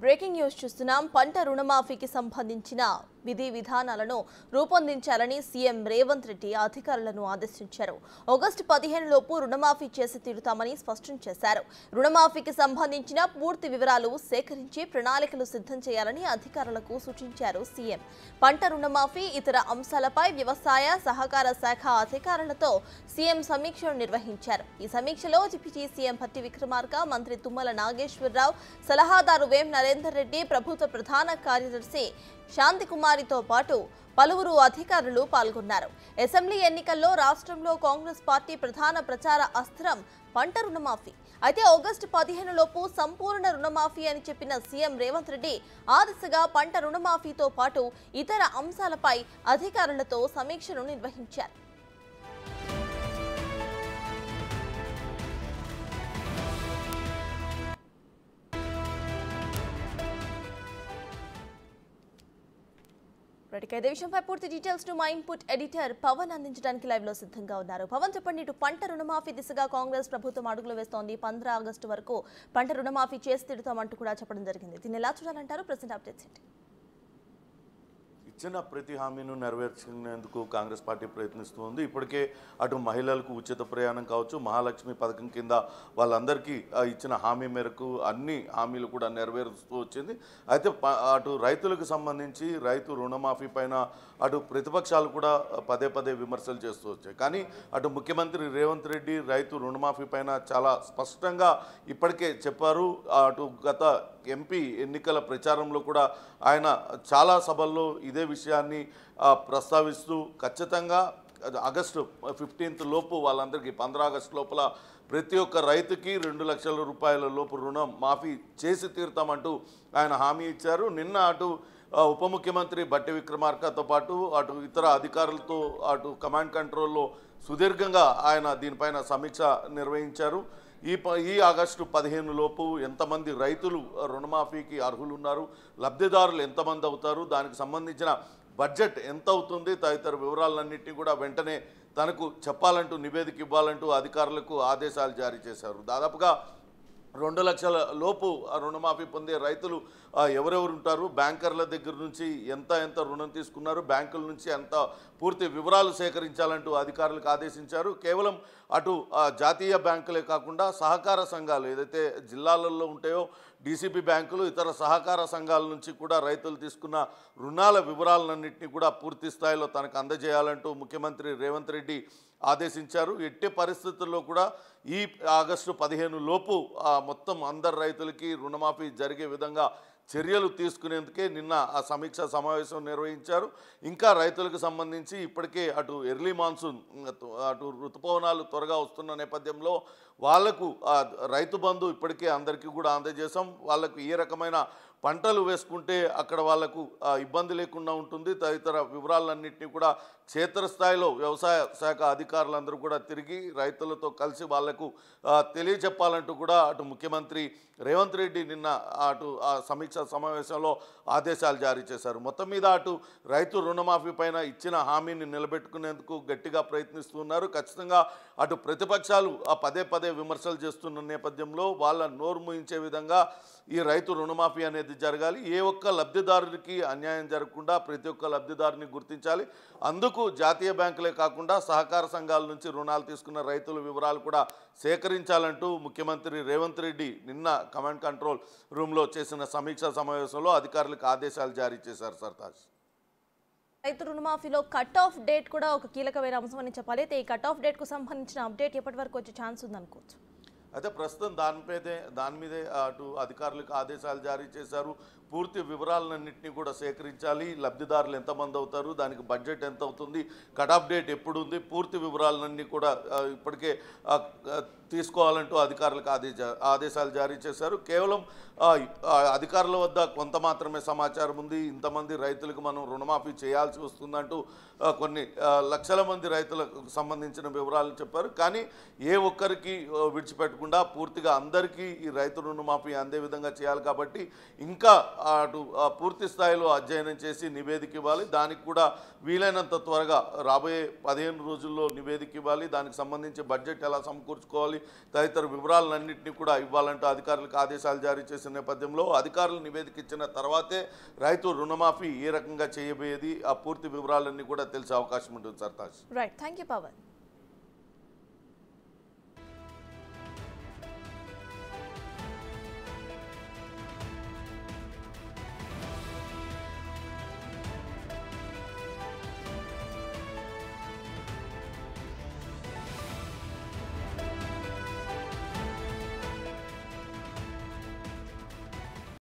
Breaking news చూస్తున్నాం. పంట రుణమాఫీకి సంబంధించిన విధి విధానాలను రూపొందించాలని సీఎం రేవంత్ రెడ్డి అధికారులను ఆదేశించారు. ఆగస్టు 15 లోపు రుణమాఫీ చేసి తీరుతామని స్పష్టం చేశారు. రుణమాఫీకి సంబంధించిన పూర్తి వివరాలు సేకరించి ప్రణాళికలు సిద్ధం చేయాలని అధికారులకు సూచించారు సీఎం. పంట రుణమాఫీ ఇతర అంశాలపై వ్యవసాయ సహకార శాఖ అధికారులతో సీఎం సమీక్షను నిర్వహించారు. ఈ సమీక్షలో డిప్యూటీ సీఎం భట్టి విక్రమార్క, మంత్రి తుమ్మల నాగేశ్వరరావు, సలహాదారు వేం నరేందర్ రెడ్డి, ప్రభుత్వ ప్రధాన కార్యదర్శి శాంతికుమారితో పాటు పలువురు అధికారులు పాల్గొన్నారు. అసెంబ్లీ ఎన్నికల్లో రాష్ట్రంలో కాంగ్రెస్ పార్టీ ప్రధాన ప్రచార అస్త్రం పంట రుణమాఫీ. అయితే ఆగస్టు 15 లోపు సంపూర్ణ రుణమాఫీ అని చెప్పిన సీఎం రేవంత్ రెడ్డి ఆ దిశగా పంట రుణమాఫీతో పాటు ఇతర అంశాలపై అధికారులతో సమీక్షను నిర్వహించారు. ఇదే విషయంపై పూర్తి డీటెయిల్స్ మా ఇన్పుట్ ఎడిటర్ పవన్ అందించడానికి లైవ్ లో సిద్ధంగా ఉన్నారు. పవన్, చెప్పండి, ఇటు పంట రుణమాఫీ దిశగా కాంగ్రెస్ ప్రభుత్వం అడుగులు వేస్తోంది. 15 ఆగస్టు వరకు పంట రుణమాఫీ చేసి తిడతామంటూ కూడా చెప్పడం జరిగింది. దీన్ని ఎలా చూడాలంటారు? ప్రెసెంట్ అప్డేట్స్ ఏంటి? ఇచ్చిన ప్రతి హామీను నెరవేర్చేందుకు కాంగ్రెస్ పార్టీ ప్రయత్నిస్తుంది. ఇప్పటికే అటు మహిళలకు ఉచిత ప్రయాణం కావచ్చు, మహాలక్ష్మి పథకం కింద వాళ్ళందరికీ ఇచ్చిన హామీ మేరకు అన్ని హామీలు కూడా నెరవేరుస్తూ వచ్చింది. అయితే అటు రైతులకు సంబంధించి రైతు రుణమాఫీ పైన అటు ప్రతిపక్షాలు కూడా పదే పదే విమర్శలు చేస్తూ వచ్చాయి. కానీ అటు ముఖ్యమంత్రి రేవంత్ రెడ్డి రైతు రుణమాఫీ పైన చాలా స్పష్టంగా ఇప్పటికే చెప్పారు. అటు గత ఎంపీ ఎన్నికల ప్రచారంలో కూడా ఆయన చాలా సభల్లో ఇదే విషయాన్ని ప్రస్తావిస్తూ ఖచ్చితంగా ఆగస్టు 15 లోపు వాళ్ళందరికీ 15 ఆగస్టు లోపల ప్రతి ఒక్క రైతుకి 2 లక్షల రూపాయల లోపు రుణం మాఫీ చేసి తీరుతామంటూ ఆయన హామీ ఇచ్చారు. నిన్న అటు ఉప ముఖ్యమంత్రి భట్టి విక్రమార్కతో పాటు అటు ఇతర అధికారులతో అటు కమాండ్ కంట్రోల్లో సుదీర్ఘంగా ఆయన దీనిపైన సమీక్ష నిర్వహించారు. ఈ ఆగస్టు 15 లోపు ఎంతమంది రైతులు రుణమాఫీకి అర్హులు ఉన్నారు, లబ్ధిదారులు ఎంతమంది అవుతారు, దానికి సంబంధించిన బడ్జెట్ ఎంత అవుతుంది, తదితర వివరాలన్నింటినీ కూడా వెంటనే తనకు చెప్పాలంటూ నివేదిక ఇవ్వాలంటూ అధికారులకు ఆదేశాలు జారీ చేశారు. దాదాపుగా 2 లక్షల లోపు రుణమాఫీ పొందే రైతులు ఎవరెవరు ఉంటారు, బ్యాంకర్ల దగ్గర నుంచి ఎంత రుణం తీసుకున్నారు, బ్యాంకుల నుంచి ఎంత పూర్తి వివరాలు సేకరించాలంటూ అధికారులకు ఆదేశించారు. కేవలం అటు జాతీయ బ్యాంకులే కాకుండా సహకార సంఘాలు ఏదైతే జిల్లాలలో ఉంటాయో డీసీబీ బ్యాంకులు, ఇతర సహకార సంఘాల నుంచి కూడా రైతులు తీసుకున్న రుణాల వివరాలన్నింటినీ కూడా పూర్తి స్థాయిలో తనకు అందజేయాలంటూ ముఖ్యమంత్రి రేవంత్ రెడ్డి ఆదేశించారు. ఎట్టి పరిస్థితుల్లో కూడా ఈ ఆగస్టు 15 లోపు మొత్తం అందరు రైతులకి రుణమాఫీ జరిగే విధంగా చర్యలు తీసుకునేందుకే నిన్న ఆ సమీక్ష సమావేశం నిర్వహించారు. ఇంకా రైతులకు సంబంధించి ఇప్పటికే అటు ఎర్లీ మాన్సూన్ అటు ఋతుపవనాలు త్వరగా వస్తున్న నేపథ్యంలో వాళ్లకు రైతు బంధు ఇప్పటికే అందరికీ కూడా అందజేసాం. వాళ్లకు ఏ రకమైన పంటలు వేసుకుంటే అక్కడ వాళ్లకు ఇబ్బంది లేకుండా ఉంటుంది, తదితర వివరాలన్నింటినీ కూడా క్షేత్రస్థాయిలో వ్యవసాయ శాఖ అధికారులందరూ కూడా తిరిగి రైతులతో కలిసి వాళ్లకు తెలియజెప్పాలంటూ కూడా అటు ముఖ్యమంత్రి రేవంత్ రెడ్డి నిన్న అటు సమీక్ష సమావేశంలో ఆదేశాలు జారీ చేశారు. మొత్తం మీద అటు రైతు రుణమాఫీ పైన ఇచ్చిన హామీని నిలబెట్టుకునేందుకు గట్టిగా ప్రయత్నిస్తున్నారు. ఖచ్చితంగా అటు ప్రతిపక్షాలు పదే విమర్శలు చేస్తున్న నేపథ్యంలో వాళ్ళ నోరు మూయించే విధంగా ఈ రైతు రుణమాఫీ అనేది జరగాలి. ఏ ఒక్క లబ్ధిదారునికి అన్యాయం జరగకుండా ప్రతి ఒక్క లబ్ధిదారుని గుర్తించాలి. అందుకు జాతీయ బ్యాంకులే కాకుండా సహకార సంఘాల నుంచి రుణాలు తీసుకున్న రైతుల వివరాలు కూడా సేకరించాలంటూ ముఖ్యమంత్రి రేవంత్ రెడ్డి నిన్న కమాండ్ కంట్రోల్ రూమ్లో చేసిన సమీక్షా సమావేశంలో అధికారులకు ఆదేశాలు జారీ చేశారు. సర్తాజ్, రైతు రుణమాఫీలో కట్ ఆఫ్ డేట్ కూడా ఒక కీలకమైన అంశం అని చెప్పాలి. అయితే ఈ కట్ ఆఫ్ డేట్కు సంబంధించిన అప్డేట్ ఎప్పటి వరకు వచ్చే ఛాన్స్ ఉందనుకోవచ్చు? అయితే ప్రస్తుతం దాని మీదే అటు అధికారులకు ఆదేశాలు జారీ చేశారు. పూర్తి వివరాలన్నింటినీ కూడా సేకరించాలి. లబ్ధిదారులు ఎంతమంది అవుతారు, దానికి బడ్జెట్ ఎంత అవుతుంది, కట్ ఆఫ్ డేట్ ఎప్పుడు ఉంది, పూర్తి వివరాలన్నీ కూడా ఇప్పటికే తీసుకోవాలంటూ అధికారులకు ఆదేశాలు జారీ చేశారు. కేవలం అధికారుల వద్ద కొంత మాత్రమే సమాచారం ఉంది. ఇంతమంది రైతులకు మనం రుణమాఫీ చేయాల్సి వస్తుందంటూ కొన్ని లక్షల మంది రైతులకు సంబంధించిన వివరాలు చెప్పారు. కానీ ఏ ఒక్కరికి విడిచిపెట్టకుండా చేయకుండా పూర్తిగా అందరికీ ఈ రైతు రుణమాఫీ అందే విధంగా చేయాలి. కాబట్టి ఇంకా అటు పూర్తి స్థాయిలో అధ్యయనం చేసి నివేదిక ఇవ్వాలి. దానికి కూడా వీలైనంత త్వరగా రాబోయే 15 రోజుల్లో నివేదిక ఇవ్వాలి. దానికి సంబంధించి బడ్జెట్ ఎలా సమకూర్చుకోవాలి తదితర వివరాలన్నింటినీ కూడా ఇవ్వాలంటూ అధికారులకు ఆదేశాలు జారీ చేసిన నేపథ్యంలో అధికారులు నివేదిక ఇచ్చిన తర్వాతే రైతు రుణమాఫీ ఏ రకంగా చేయబోయేది ఆ పూర్తి వివరాలన్నీ కూడా తెలిసే అవకాశం ఉంటుంది. Sartaj. Right, thank you Pawan.